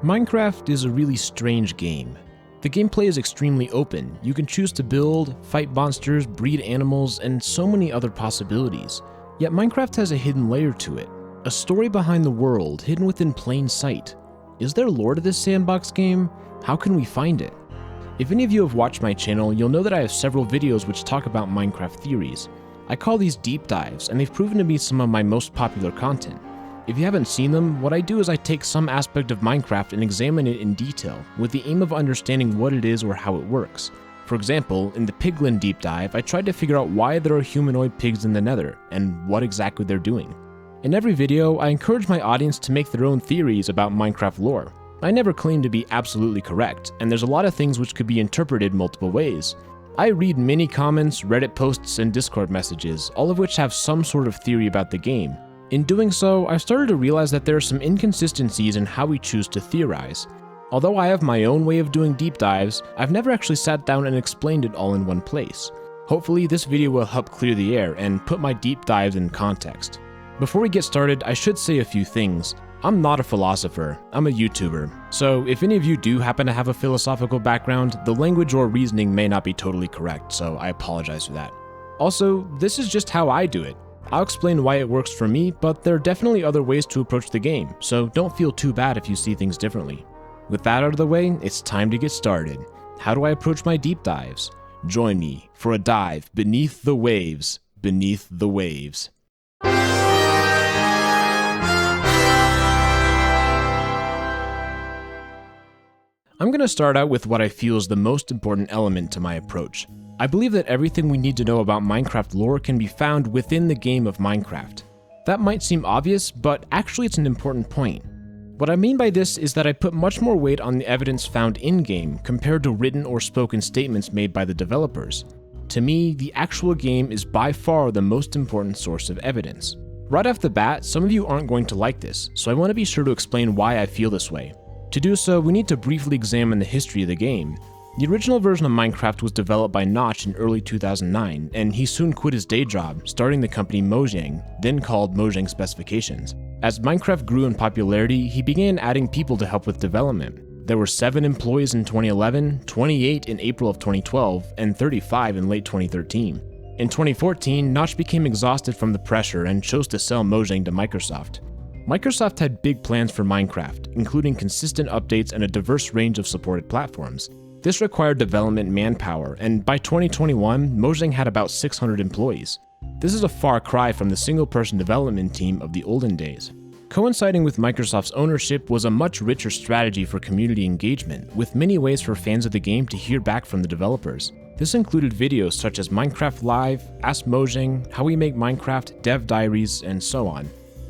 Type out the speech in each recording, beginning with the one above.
Minecraft is a really strange game. The gameplay is extremely open. You can choose to build, fight monsters, breed animals, and so many other possibilities. Yet Minecraft has a hidden layer to it, a story behind the world hidden within plain sight. Is there lore to this sandbox game? How can we find it? If any of you have watched my channel, you'll know that I have several videos which talk about Minecraft theories. I call these deep dives, and they've proven to be some of my most popular content. If you haven't seen them, what I do is I take some aspect of Minecraft and examine it in detail, with the aim of understanding what it is or how it works. For example, in the Piglin deep dive, I tried to figure out why there are humanoid pigs in the Nether, and what exactly they're doing. In every video, I encourage my audience to make their own theories about Minecraft lore. I never claim to be absolutely correct, and there's a lot of things which could be interpreted multiple ways. I read many comments, Reddit posts, and Discord messages, all of which have some sort of theory about the game. In doing so, I've started to realize that there are some inconsistencies in how we choose to theorize. Although I have my own way of doing deep dives, I've never actually sat down and explained it all in one place. Hopefully this video will help clear the air and put my deep dives in context. Before we get started, I should say a few things. I'm not a philosopher, I'm a YouTuber, so if any of you do happen to have a philosophical background, the language or reasoning may not be totally correct, so I apologize for that. Also, this is just how I do it. I'll explain why it works for me, but there are definitely other ways to approach the game, so don't feel too bad if you see things differently. With that out of the way, it's time to get started. How do I approach my deep dives? Join me for a dive beneath the waves, beneath the waves. I'm going to start out with what I feel is the most important element to my approach. I believe that everything we need to know about Minecraft lore can be found within the game of Minecraft. That might seem obvious, but actually it's an important point. What I mean by this is that I put much more weight on the evidence found in-game compared to written or spoken statements made by the developers. To me, the actual game is by far the most important source of evidence. Right off the bat, some of you aren't going to like this, so I want to be sure to explain why I feel this way. To do so, we need to briefly examine the history of the game. The original version of Minecraft was developed by Notch in early 2009, and he soon quit his day job, starting the company Mojang, then called Mojang Specifications. As Minecraft grew in popularity, he began adding people to help with development. There were 7 employees in 2011, 28 in April of 2012, and 35 in late 2013. In 2014, Notch became exhausted from the pressure and chose to sell Mojang to Microsoft. Microsoft had big plans for Minecraft, including consistent updates and a diverse range of supported platforms. This required development manpower, and by 2021, Mojang had about 600 employees. This is a far cry from the single-person development team of the olden days. Coinciding with Microsoft's ownership was a much richer strategy for community engagement, with many ways for fans of the game to hear back from the developers. This included videos such as Minecraft Live, Ask Mojang, How We Make Minecraft, Dev Diaries, and so on.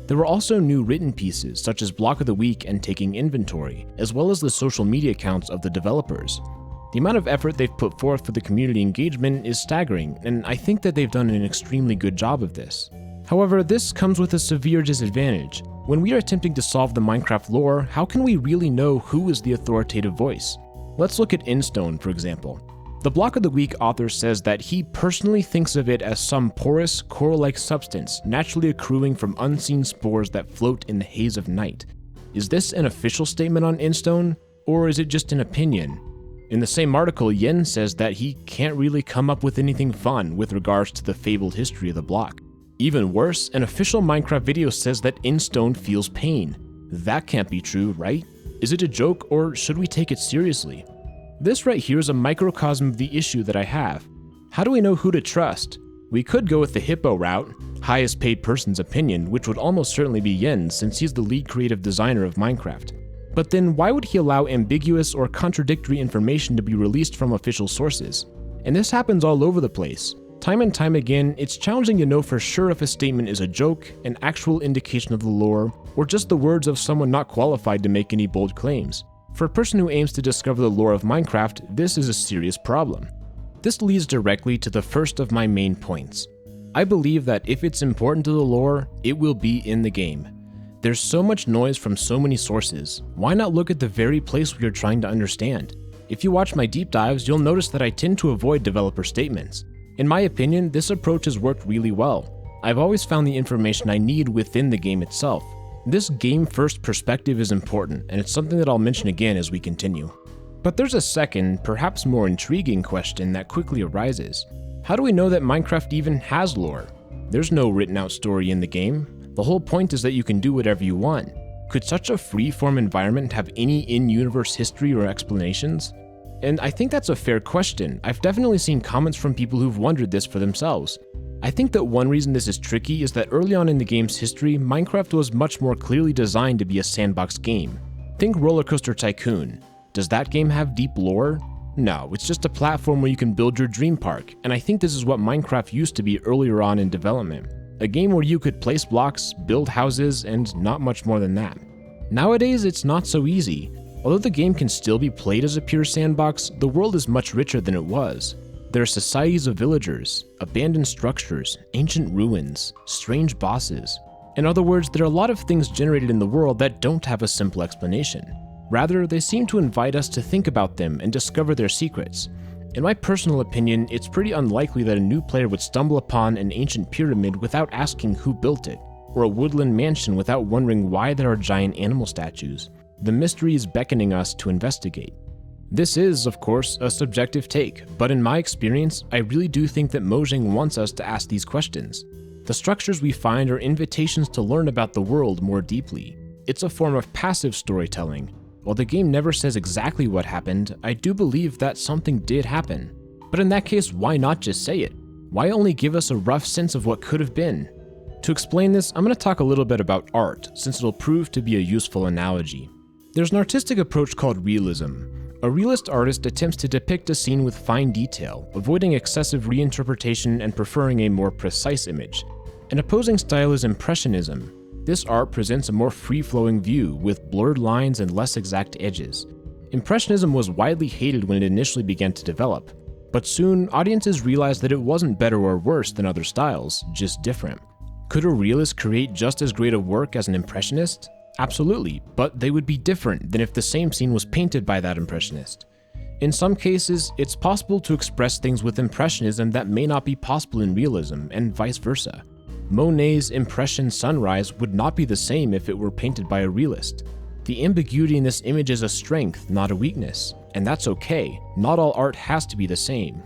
There were also new written pieces such as Block of the Week and Taking Inventory, as well as the social media accounts of the developers. The amount of effort they've put forth for the community engagement is staggering, and I think that they've done an extremely good job of this. However, this comes with a severe disadvantage. When we are attempting to solve the Minecraft lore, how can we really know who is the authoritative voice? Let's look at Instone, for example. The Block of the Week author says that he personally thinks of it as some porous, coral-like substance naturally accruing from unseen spores that float in the haze of night. Is this an official statement on Instone, or is it just an opinion? In the same article, Yen says that he can't really come up with anything fun with regards to the fabled history of the block. Even worse, an official Minecraft video says that Instone feels pain. That can't be true, right? Is it a joke, or should we take it seriously? This right here is a microcosm of the issue that I have. How do we know who to trust? We could go with the hippo route, highest paid person's opinion, which would almost certainly be Yen since he's the lead creative designer of Minecraft. But then why would he allow ambiguous or contradictory information to be released from official sources? And this happens all over the place. Time and time again, it's challenging to know for sure if a statement is a joke, an actual indication of the lore, or just the words of someone not qualified to make any bold claims. For a person who aims to discover the lore of Minecraft, this is a serious problem. This leads directly to the first of my main points. I believe that if it's important to the lore, it will be in the game. There's so much noise from so many sources, why not look at the very place we are trying to understand? If you watch my deep dives, you'll notice that I tend to avoid developer statements. In my opinion, this approach has worked really well. I've always found the information I need within the game itself. This game-first perspective is important, and it's something that I'll mention again as we continue. But there's a second, perhaps more intriguing question that quickly arises. How do we know that Minecraft even has lore? There's no written out story in the game. The whole point is that you can do whatever you want. Could such a free-form environment have any in-universe history or explanations? And I think that's a fair question. I've definitely seen comments from people who've wondered this for themselves. I think that one reason this is tricky is that early on in the game's history, Minecraft was much more clearly designed to be a sandbox game. Think Roller Coaster Tycoon. Does that game have deep lore? No, it's just a platform where you can build your dream park, and I think this is what Minecraft used to be earlier on in development. A game where you could place blocks, build houses, and not much more than that. Nowadays, it's not so easy. Although the game can still be played as a pure sandbox, the world is much richer than it was. There are societies of villagers, abandoned structures, ancient ruins, strange bosses. In other words, there are a lot of things generated in the world that don't have a simple explanation. Rather, they seem to invite us to think about them and discover their secrets. In my personal opinion, it's pretty unlikely that a new player would stumble upon an ancient pyramid without asking who built it, or a woodland mansion without wondering why there are giant animal statues. The mystery is beckoning us to investigate. This is, of course, a subjective take, but in my experience, I really do think that Mojang wants us to ask these questions. The structures we find are invitations to learn about the world more deeply. It's a form of passive storytelling. While the game never says exactly what happened, I do believe that something did happen. But in that case, why not just say it? Why only give us a rough sense of what could have been? To explain this, I'm going to talk a little bit about art, since it'll prove to be a useful analogy. There's an artistic approach called realism. A realist artist attempts to depict a scene with fine detail, avoiding excessive reinterpretation and preferring a more precise image. An opposing style is Impressionism. This art presents a more free-flowing view, with blurred lines and less exact edges. Impressionism was widely hated when it initially began to develop, but soon audiences realized that it wasn't better or worse than other styles, just different. Could a realist create just as great a work as an impressionist? Absolutely, but they would be different than if the same scene was painted by that impressionist. In some cases, it's possible to express things with impressionism that may not be possible in realism, and vice versa. Monet's Impression Sunrise would not be the same if it were painted by a realist. The ambiguity in this image is a strength, not a weakness, and that's okay. Not all art has to be the same.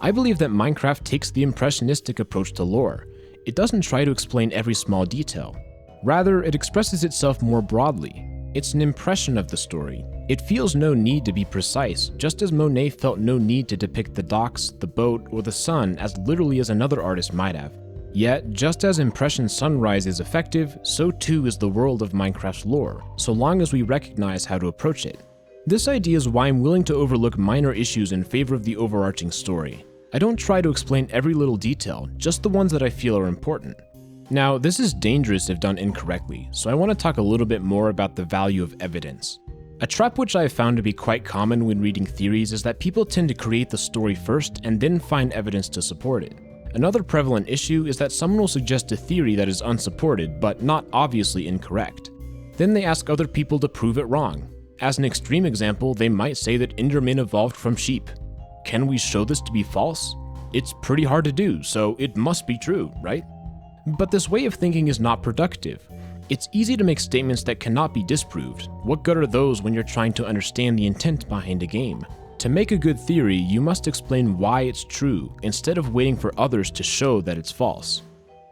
I believe that Minecraft takes the impressionistic approach to lore. It doesn't try to explain every small detail. Rather, it expresses itself more broadly. It's an impression of the story. It feels no need to be precise, just as Monet felt no need to depict the docks, the boat, or the sun as literally as another artist might have. Yet, just as Impression Sunrise is effective, so too is the world of Minecraft's lore, so long as we recognize how to approach it. This idea is why I'm willing to overlook minor issues in favor of the overarching story. I don't try to explain every little detail, just the ones that I feel are important. Now, this is dangerous if done incorrectly, so I want to talk a little bit more about the value of evidence. A trap which I have found to be quite common when reading theories is that people tend to create the story first and then find evidence to support it. Another prevalent issue is that someone will suggest a theory that is unsupported but not obviously incorrect. Then they ask other people to prove it wrong. As an extreme example, they might say that Endermen evolved from sheep. Can we show this to be false? It's pretty hard to do, so it must be true, right? But this way of thinking is not productive. It's easy to make statements that cannot be disproved. What good are those when you're trying to understand the intent behind a game? To make a good theory, you must explain why it's true, instead of waiting for others to show that it's false.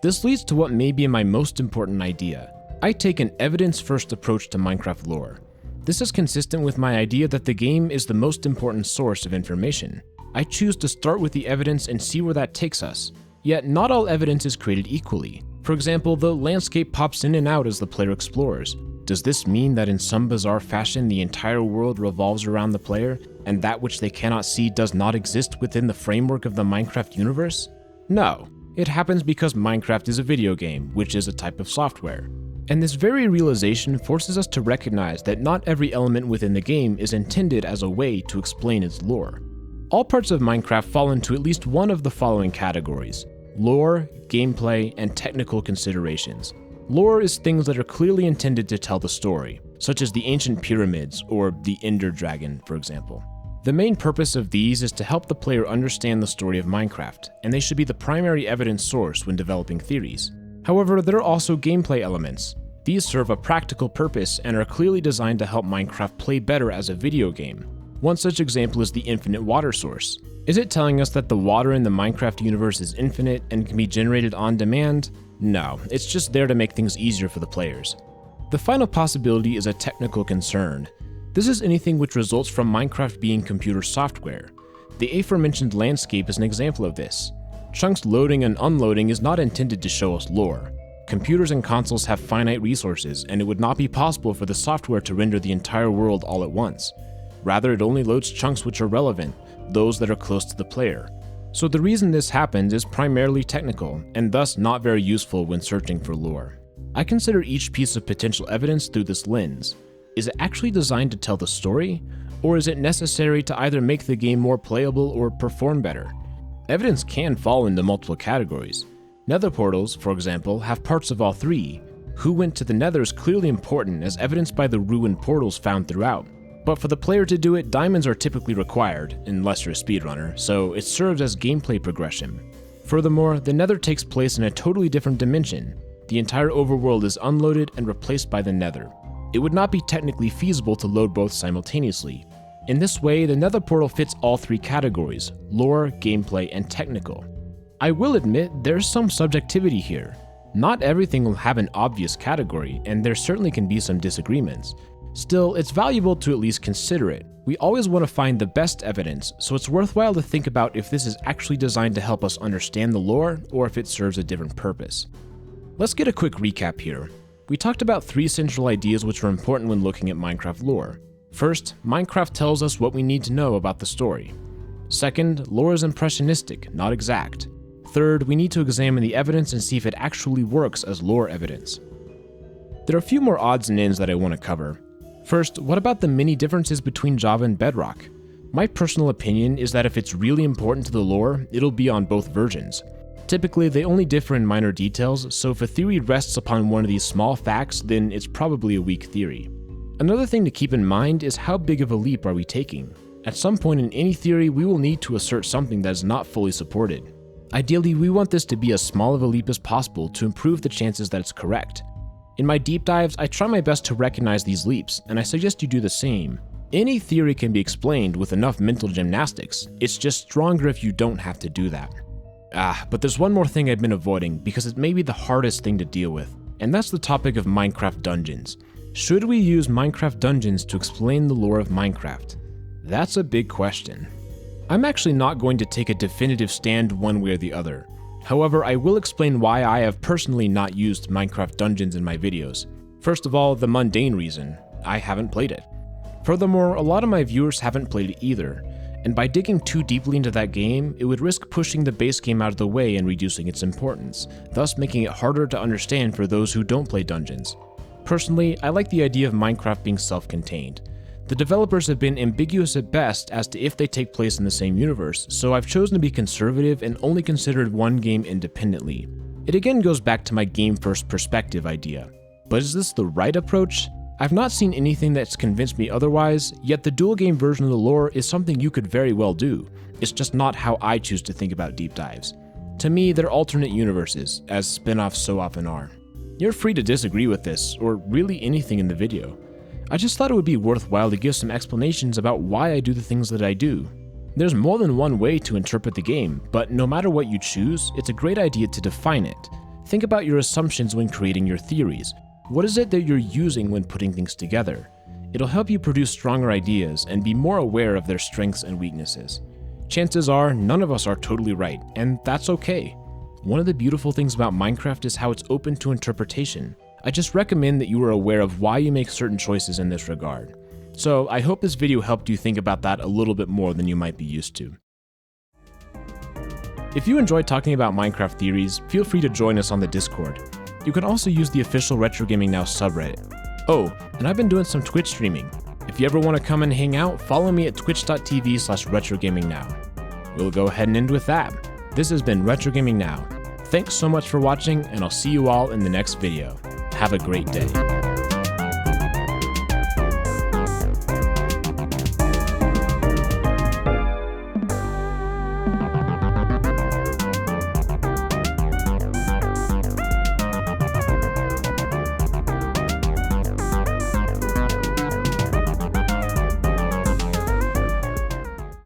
This leads to what may be my most important idea. I take an evidence-first approach to Minecraft lore. This is consistent with my idea that the game is the most important source of information. I choose to start with the evidence and see where that takes us. Yet not all evidence is created equally. For example, the landscape pops in and out as the player explores. Does this mean that in some bizarre fashion the entire world revolves around the player, and that which they cannot see does not exist within the framework of the Minecraft universe? No. It happens because Minecraft is a video game, which is a type of software. And this very realization forces us to recognize that not every element within the game is intended as a way to explain its lore. All parts of Minecraft fall into at least one of the following categories: lore, gameplay, and technical considerations. Lore is things that are clearly intended to tell the story, such as the ancient pyramids or the Ender Dragon, for example. The main purpose of these is to help the player understand the story of Minecraft, and they should be the primary evidence source when developing theories. However, there are also gameplay elements. These serve a practical purpose and are clearly designed to help Minecraft play better as a video game. One such example is the infinite water source. Is it telling us that the water in the Minecraft universe is infinite and can be generated on demand? No, it's just there to make things easier for the players. The final possibility is a technical concern. This is anything which results from Minecraft being computer software. The aforementioned landscape is an example of this. Chunks loading and unloading is not intended to show us lore. Computers and consoles have finite resources, and it would not be possible for the software to render the entire world all at once. Rather, it only loads chunks which are relevant, those that are close to the player. So the reason this happens is primarily technical, and thus not very useful when searching for lore. I consider each piece of potential evidence through this lens. Is it actually designed to tell the story, or is it necessary to either make the game more playable or perform better? Evidence can fall into multiple categories. Nether portals, for example, have parts of all three. Who went to the Nether is clearly important, as evidenced by the ruined portals found throughout. But for the player to do it, diamonds are typically required, unless you're a speedrunner, so it serves as gameplay progression. Furthermore, the Nether takes place in a totally different dimension. The entire overworld is unloaded and replaced by the Nether. It would not be technically feasible to load both simultaneously. In this way, the Nether portal fits all three categories: lore, gameplay, and technical. I will admit there's some subjectivity here. Not everything will have an obvious category, and there certainly can be some disagreements. Still, it's valuable to at least consider it. We always want to find the best evidence, so it's worthwhile to think about if this is actually designed to help us understand the lore, or if it serves a different purpose. Let's get a quick recap here. We talked about three central ideas which are important when looking at Minecraft lore. First, Minecraft tells us what we need to know about the story. Second, lore is impressionistic, not exact. Third, we need to examine the evidence and see if it actually works as lore evidence. There are a few more odds and ends that I want to cover. First, what about the many differences between Java and Bedrock? My personal opinion is that if it's really important to the lore, it'll be on both versions. Typically, they only differ in minor details, so if a theory rests upon one of these small facts, then it's probably a weak theory. Another thing to keep in mind is how big of a leap are we taking? At some point in any theory, we will need to assert something that is not fully supported. Ideally, we want this to be as small of a leap as possible to improve the chances that it's correct. In my deep dives, I try my best to recognize these leaps, and I suggest you do the same. Any theory can be explained with enough mental gymnastics, it's just stronger if you don't have to do that. But there's one more thing I've been avoiding because it may be the hardest thing to deal with, and that's the topic of Minecraft dungeons. Should we use Minecraft dungeons to explain the lore of Minecraft? That's a big question. I'm actually not going to take a definitive stand one way or the other. However, I will explain why I have personally not used Minecraft dungeons in my videos. First of all, the mundane reason: I haven't played it. Furthermore, a lot of my viewers haven't played it either, and by digging too deeply into that game, it would risk pushing the base game out of the way and reducing its importance, thus making it harder to understand for those who don't play dungeons. Personally, I like the idea of Minecraft being self-contained. The developers have been ambiguous at best as to if they take place in the same universe, so I've chosen to be conservative and only considered one game independently. It again goes back to my game-first perspective idea. But is this the right approach? I've not seen anything that's convinced me otherwise, yet the dual game version of the lore is something you could very well do. It's just not how I choose to think about deep dives. To me, they're alternate universes, as spin-offs so often are. You're free to disagree with this, or really anything in the video. I just thought it would be worthwhile to give some explanations about why I do the things that I do. There's more than one way to interpret the game, but no matter what you choose, it's a great idea to define it. Think about your assumptions when creating your theories. What is it that you're using when putting things together? It'll help you produce stronger ideas and be more aware of their strengths and weaknesses. Chances are none of us are totally right, and that's okay. One of the beautiful things about Minecraft is how it's open to interpretation. I just recommend that you are aware of why you make certain choices in this regard. So I hope this video helped you think about that a little bit more than you might be used to. If you enjoyed talking about Minecraft theories, feel free to join us on the Discord. You can also use the official RetroGamingNow subreddit. Oh, and I've been doing some Twitch streaming. If you ever want to come and hang out, follow me at twitch.tv/RetroGamingNow. We'll go ahead and end with that. This has been RetroGamingNow. Thanks so much for watching, and I'll see you all in the next video. Have a great day.